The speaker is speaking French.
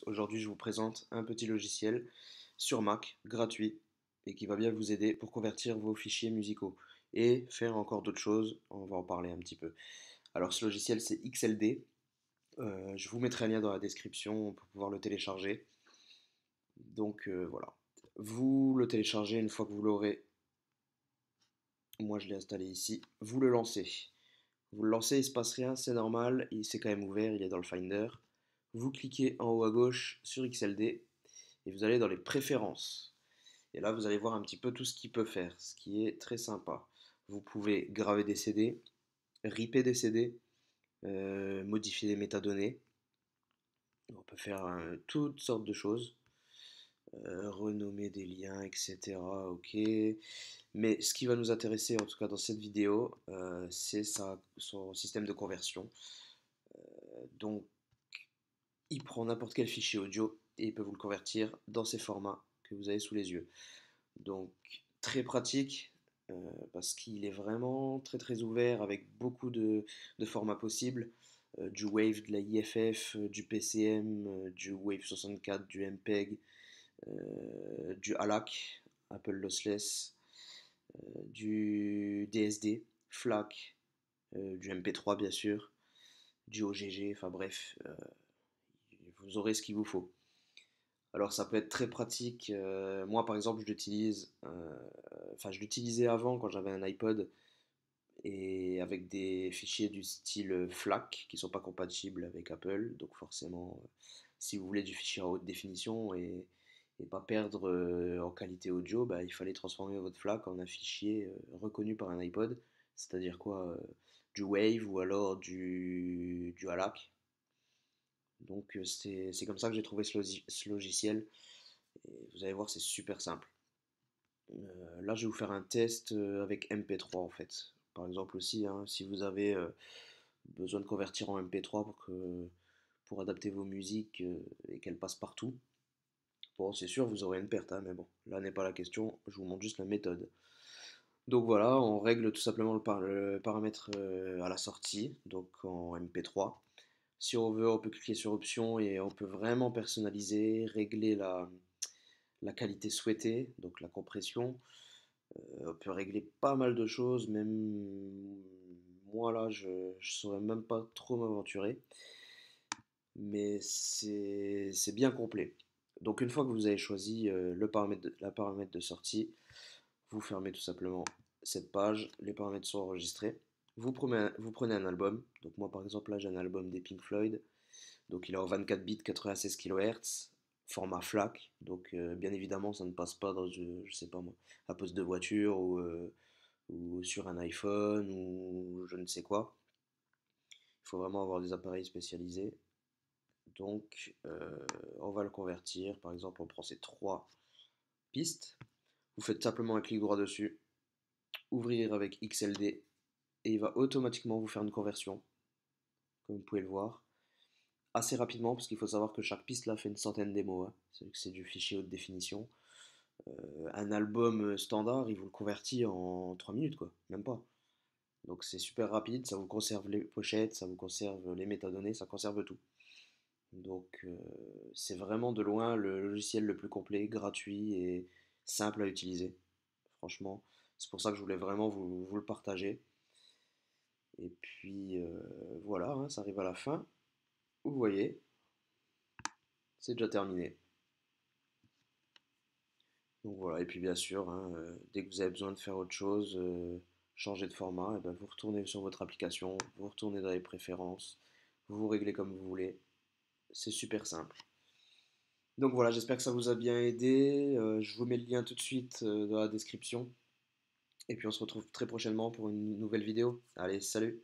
Aujourd'hui, je vous présente un petit logiciel sur Mac, gratuit, et qui va bien vous aider pour convertir vos fichiers musicaux et faire encore d'autres choses. On va en parler un petit peu. Alors, ce logiciel, c'est XLD. Je vous mettrai un lien dans la description pour pouvoir le télécharger. Donc, voilà. Vous le téléchargez une fois que vous l'aurez. Moi, je l'ai installé ici. Vous le lancez. Vous le lancez, il ne se passe rien, c'est normal. Il s'est quand même ouvert, il est dans le Finder. Vous cliquez en haut à gauche sur XLD et vous allez dans les préférences. Et là, vous allez voir un petit peu tout ce qu'il peut faire, ce qui est très sympa. Vous pouvez graver des CD, ripper des CD, modifier les métadonnées. On peut faire toutes sortes de choses, renommer des liens, etc. Ok. Mais ce qui va nous intéresser, en tout cas dans cette vidéo, c'est son système de conversion. Donc, il prend n'importe quel fichier audio et il peut vous le convertir dans ces formats que vous avez sous les yeux. Donc très pratique parce qu'il est vraiment très très ouvert avec beaucoup de formats possibles. Du Wave, de la IFF, du PCM, du Wave 64, du MPEG, du ALAC, Apple Lossless, du DSD, FLAC, du MP3 bien sûr, du OGG, enfin bref, vous aurez ce qu'il vous faut. Alors ça peut être très pratique. Moi par exemple je l'utilise, enfin je l'utilisais avant quand j'avais un iPod et avec des fichiers du style FLAC qui sont pas compatibles avec Apple. Donc forcément si vous voulez du fichier à haute définition et pas perdre en qualité audio, bah, il fallait transformer votre FLAC en un fichier reconnu par un iPod. C'est-à-dire quoi du Wave ou alors du ALAC. Donc c'est comme ça que j'ai trouvé ce logiciel. Et vous allez voir, c'est super simple. Là, je vais vous faire un test avec MP3 en fait. Par exemple aussi, hein, si vous avez besoin de convertir en MP3 pour adapter vos musiques et qu'elles passent partout. Bon, c'est sûr, vous aurez une perte, hein, mais bon, là n'est pas la question, je vous montre juste la méthode. Donc voilà, on règle tout simplement le paramètre à la sortie, donc en MP3. Si on veut, on peut cliquer sur option et on peut vraiment personnaliser, régler la qualité souhaitée, donc la compression. On peut régler pas mal de choses, même moi là, je ne saurais même pas trop m'aventurer, mais c'est bien complet. Donc une fois que vous avez choisi la paramètre de sortie, vous fermez tout simplement cette page, les paramètres sont enregistrés. Vous prenez un album, donc moi par exemple là j'ai un album des Pink Floyd, donc il est en 24 bits 96 kHz, format FLAC, donc bien évidemment ça ne passe pas dans, je sais pas moi, à poste de voiture ou sur un iPhone ou je ne sais quoi. Il faut vraiment avoir des appareils spécialisés. Donc on va le convertir, par exemple on prend ces trois pistes, vous faites simplement un clic droit dessus, ouvrir avec XLD et il va automatiquement vous faire une conversion, comme vous pouvez le voir. Assez rapidement, parce qu'il faut savoir que chaque piste là fait une centaine d'émo, hein. C'est du fichier haute définition. Un album standard, il vous le convertit en 3 minutes, quoi, même pas. Donc c'est super rapide, ça vous conserve les pochettes, ça vous conserve les métadonnées, ça conserve tout. Donc c'est vraiment de loin le logiciel le plus complet, gratuit et simple à utiliser. Franchement, c'est pour ça que je voulais vraiment vous le partager. Et puis voilà, hein, ça arrive à la fin. Vous voyez, c'est déjà terminé. Donc voilà, et puis bien sûr, hein, dès que vous avez besoin de faire autre chose, changer de format, et ben vous retournez sur votre application, vous retournez dans les préférences, vous réglez comme vous voulez. C'est super simple. Donc voilà, j'espère que ça vous a bien aidé. Je vous mets le lien tout de suite dans la description. Et puis on se retrouve très prochainement pour une nouvelle vidéo. Allez, salut!